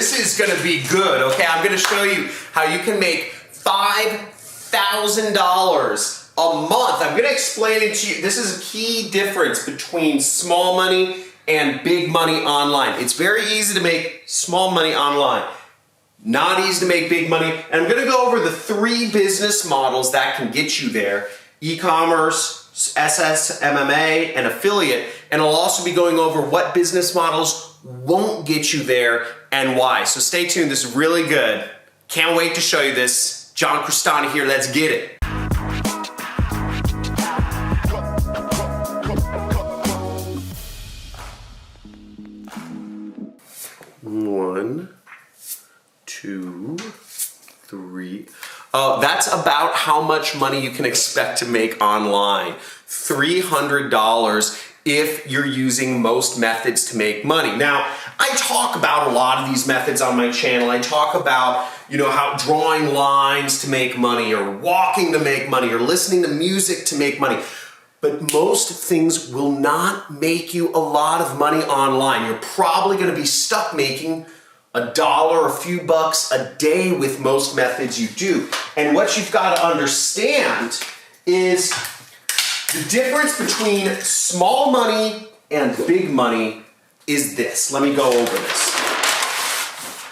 this is gonna be good, okay? I'm gonna show you how you can make $5,000 a month. I'm gonna explain it to you. This is a key difference between small money and big money online. It's very easy to make small money online. Not easy to make big money. And I'm gonna go over the 3 business models that can get you there. E-commerce, SSMMA, and affiliate. And I'll also be going over what business models won't get you there and why. So stay tuned, this is really good. Can't wait to show you this. John Crestani here, let's get it. One, 2, 3. That's about how much money you can expect to make online. $300 if you're using most methods to make money. Now, I talk about a lot of these methods on my channel. I talk about, how drawing lines to make money, or walking to make money, or listening to music to make money. But most things will not make you a lot of money online. You're probably gonna be stuck making $1, a few bucks a day with most methods you do. And what you've got to understand is the difference between small money and big money is this. Let me go over this.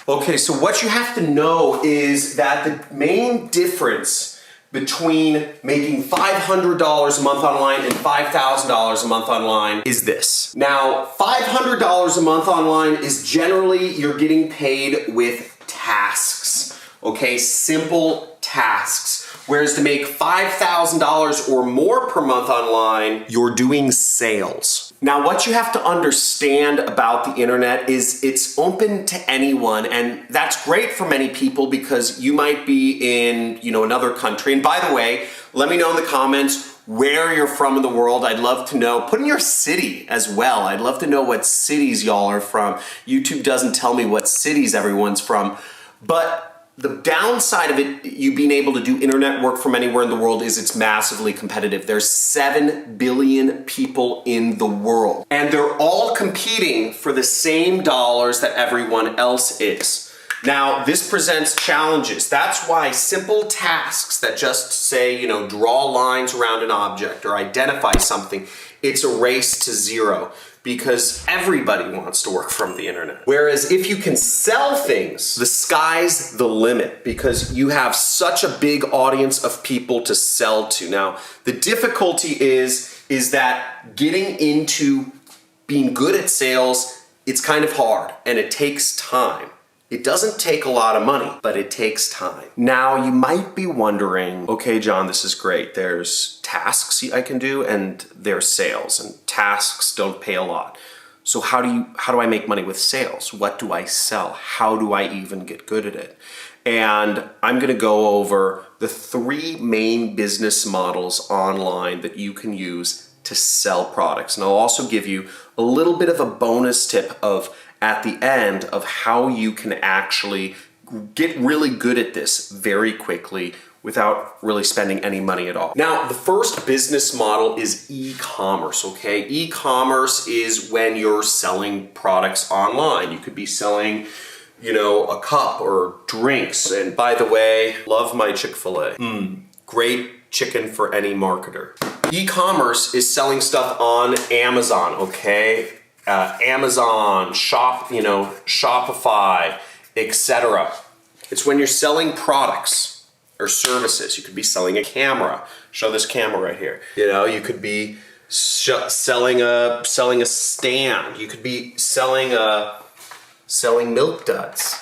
Okay, so what you have to know is that the main difference between making $500 a month online and $5,000 a month online is this. Now, $500 a month online is generally you're getting paid with tasks, okay? Simple tasks. Whereas to make $5,000 or more per month online, you're doing sales. Now, what you have to understand about the internet is it's open to anyone, and that's great for many people because you might be in, another country. And by the way, let me know in the comments where you're from in the world. I'd love to know. Put in your city as well. I'd love to know what cities y'all are from. YouTube doesn't tell me what cities everyone's from, but the downside of it, you being able to do internet work from anywhere in the world, is it's massively competitive. There's 7 billion people in the world, and they're all competing for the same dollars that everyone else is. Now, this presents challenges. That's why simple tasks that just say, draw lines around an object or identify something, it's a race to zero, because everybody wants to work from the internet. Whereas if you can sell things, the sky's the limit, because you have such a big audience of people to sell to. Now, the difficulty is that getting into being good at sales, it's kind of hard and it takes time. It doesn't take a lot of money, but it takes time. Now, you might be wondering, okay, John, this is great. There's tasks I can do and there's sales, and tasks don't pay a lot. So how do I make money with sales? What do I sell? How do I even get good at it? And I'm gonna go over the 3 main business models online that you can use to sell products. And I'll also give you a little bit of a bonus tip at the end of how you can actually get really good at this very quickly without really spending any money at all. Now, the first business model is e-commerce, okay? E-commerce is when you're selling products online. You could be selling, a cup or drinks. And by the way, love my Chick-fil-A. Great chicken for any marketer. E-commerce is selling stuff on Amazon, okay? Amazon, Shopify, etc. It's when you're selling products or services. You could be selling a camera. Show this camera right here. You could be selling a stand. You could be selling milk duds.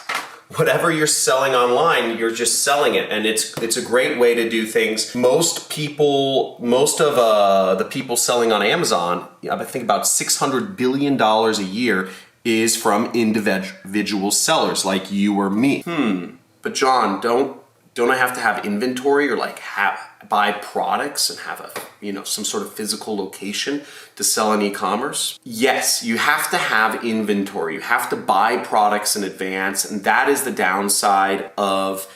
Whatever you're selling online, you're just selling it, and it's a great way to do things. Most of the people selling on Amazon, I think about $600 billion a year is from individual sellers like you or me. But John, don't I have to have inventory or buy products and have some sort of physical location to sell on e-commerce? Yes, you have to have inventory. You have to buy products in advance, and that is the downside of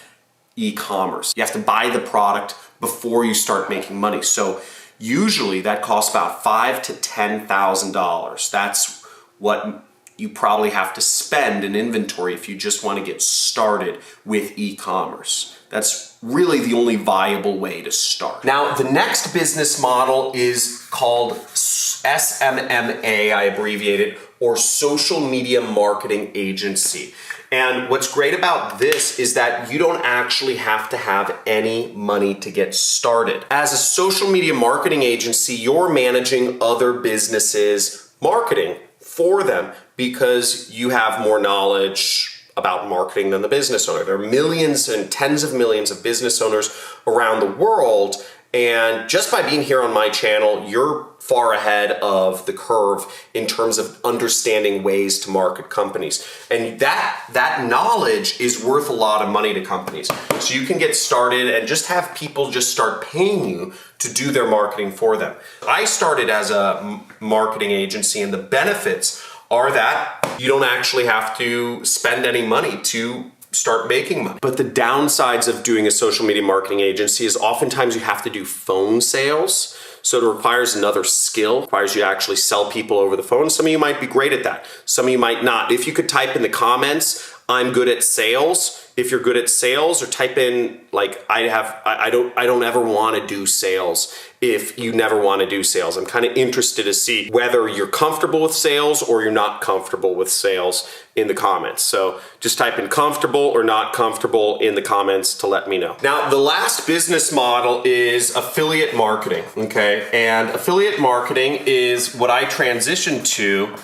e-commerce. You have to buy the product before you start making money. So usually that costs about $5,000 to $10,000. That's what you probably have to spend in inventory if you just want to get started with e-commerce. That's really the only viable way to start. Now, the next business model is called SMMA, I abbreviate it, or Social Media Marketing Agency. And what's great about this is that you don't actually have to have any money to get started. As a social media marketing agency, you're managing other businesses' marketing for them because you have more knowledge about marketing than the business owner. There are millions and tens of millions of business owners around the world, and just by being here on my channel, you're far ahead of the curve in terms of understanding ways to market companies. And that knowledge is worth a lot of money to companies. So you can get started and just have people just start paying you to do their marketing for them. I started as a marketing agency, and the benefits are that you don't actually have to spend any money to start making money. But the downsides of doing a social media marketing agency is oftentimes you have to do phone sales. So it requires another skill, it requires you to actually sell people over the phone. Some of you might be great at that. Some of you might not. If you could type in the comments, I'm good at sales. If you're good at sales, or type in like I don't ever want to do sales. If you never want to do sales, I'm kind of interested to see whether you're comfortable with sales or you're not comfortable with sales in the comments. So just type in comfortable or not comfortable in the comments to let me know. Now, the last business model is affiliate marketing, okay? And affiliate marketing is what I transitioned to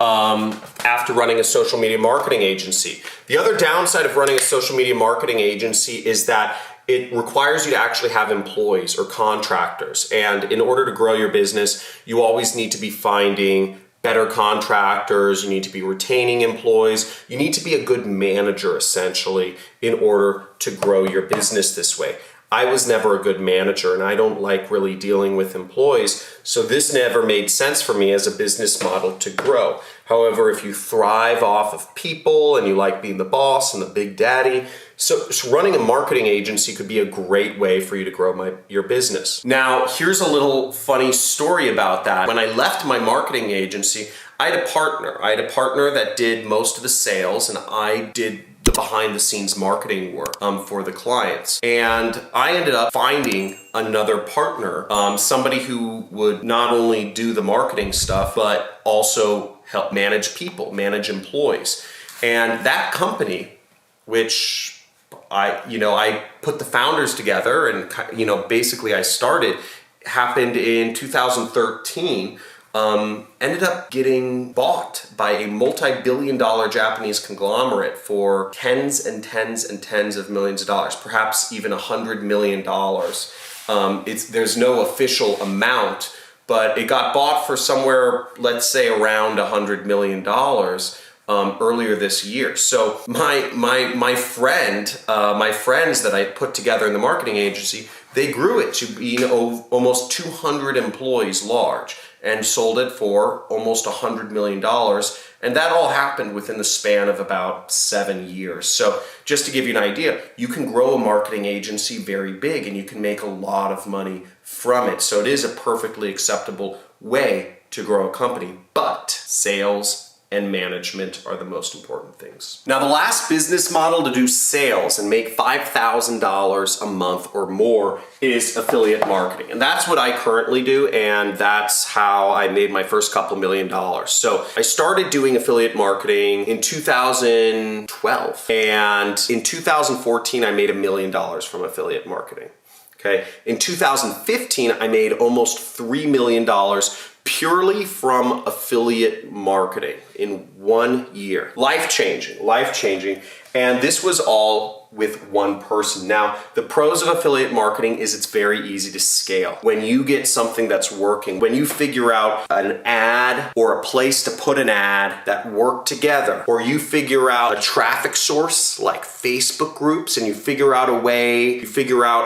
after running a social media marketing agency. The other downside of running a social media marketing agency is that it requires you to actually have employees or contractors. And in order to grow your business, you always need to be finding better contractors, you need to be retaining employees, you need to be a good manager essentially in order to grow your business this way. I was never a good manager, and I don't like really dealing with employees, so this never made sense for me as a business model to grow. However, if you thrive off of people and you like being the boss and the big daddy, so running a marketing agency could be a great way for you to grow your business. Now, here's a little funny story about that. When I left my marketing agency, I had a partner. I had a partner that did most of the sales, and I did the behind the scenes marketing work for the clients. And I ended up finding another partner, somebody who would not only do the marketing stuff, but also help manage people, manage employees. And that company, which I put the founders together and, basically I started, happened in 2013. Ended up getting bought by a multi-billion-dollar Japanese conglomerate for tens and tens and tens of millions of dollars, perhaps even $100 million. There's no official amount, but it got bought for somewhere, let's say, around $100 million earlier this year. So my friends that I put together in the marketing agency, they grew it to be almost 200 employees large, and sold it for almost $100 million. And that all happened within the span of about 7 years. So just to give you an idea, you can grow a marketing agency very big and you can make a lot of money from it. So it is a perfectly acceptable way to grow a company, but sales and management are the most important things. Now, the last business model to do sales and make $5,000 a month or more is affiliate marketing. And that's what I currently do, and that's how I made my first couple $1 million. So I started doing affiliate marketing in 2012, and in 2014 I made $1 million from affiliate marketing. Okay. In 2015 I made almost $3 million purely from affiliate marketing in 1 year. Life-changing. And this was all with one person. Now, the pros of affiliate marketing is it's very easy to scale. When you get something that's working, when you figure out an ad or a place to put an ad that work together, or you figure out a traffic source like Facebook groups, and you figure out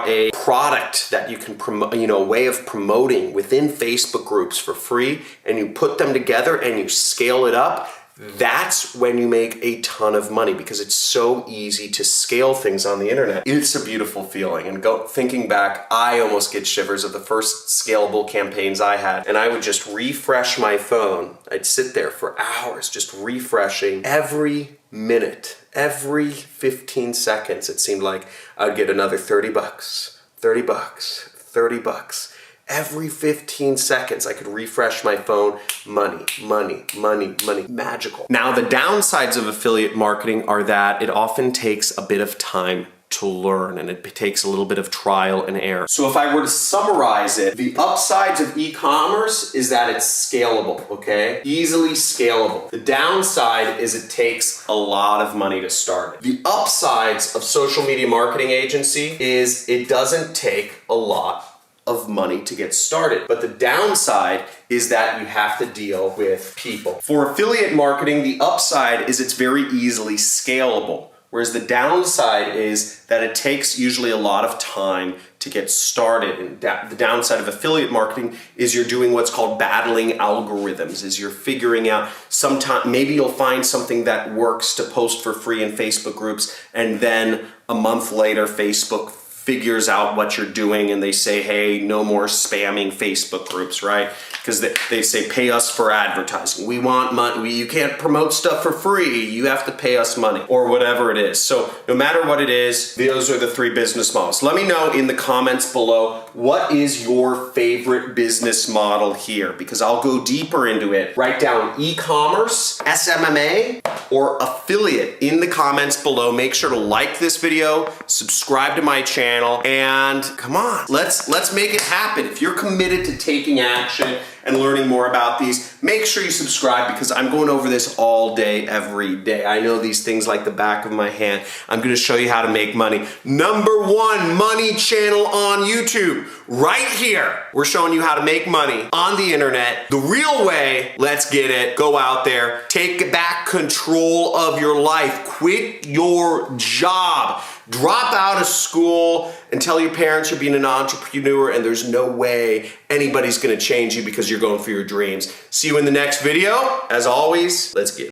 a product that you can promote, a way of promoting within Facebook groups for free, and you put them together and you scale it up, That's when you make a ton of money because it's so easy to scale things on the internet. It's a beautiful feeling. And thinking back, I almost get shivers of the first scalable campaigns I had. And I would just refresh my phone. I'd sit there for hours just refreshing every minute, every 15 seconds. It seemed like I'd get another 30 bucks, 30 bucks, 30 bucks. Every 15 seconds, I could refresh my phone. Money, money, money, money. Magical. Now, the downsides of affiliate marketing are that it often takes a bit of time to learn, and it takes a little bit of trial and error. So if I were to summarize it, the upsides of e-commerce is that it's scalable, okay? Easily scalable. The downside is it takes a lot of money to start it. The upsides of social media marketing agency is it doesn't take a lot of money to get started. But the downside is that you have to deal with people. For affiliate marketing, the upside is it's very easily scalable. Whereas the downside is that it takes usually a lot of time to get started. And the downside of affiliate marketing is you're doing what's called battling algorithms, is you're figuring out sometime, maybe you'll find something that works to post for free in Facebook groups, and then a month later, Facebook figures out what you're doing and they say, hey, no more spamming Facebook groups, right? Because they say, pay us for advertising. We want money. You can't promote stuff for free. You have to pay us money, or whatever it is. So no matter what it is, those are the three business models. Let me know in the comments below, what is your favorite business model here? Because I'll go deeper into it. Write down e-commerce, SMMA, or affiliate in the comments below. Make sure to like this video, subscribe to my channel, and come on, let's make it happen. If you're committed to taking action and learning more about these, make sure you subscribe because I'm going over this all day, every day. I know these things like the back of my hand. I'm gonna show you how to make money. #1 money channel on YouTube, right here. We're showing you how to make money on the internet, the real way. Let's get it. Go out there, take back control of your life, quit your job, drop out of school and tell your parents you're being an entrepreneur and there's no way anybody's gonna change you because you're going for your dreams. See you in the next video. As always, let's get it.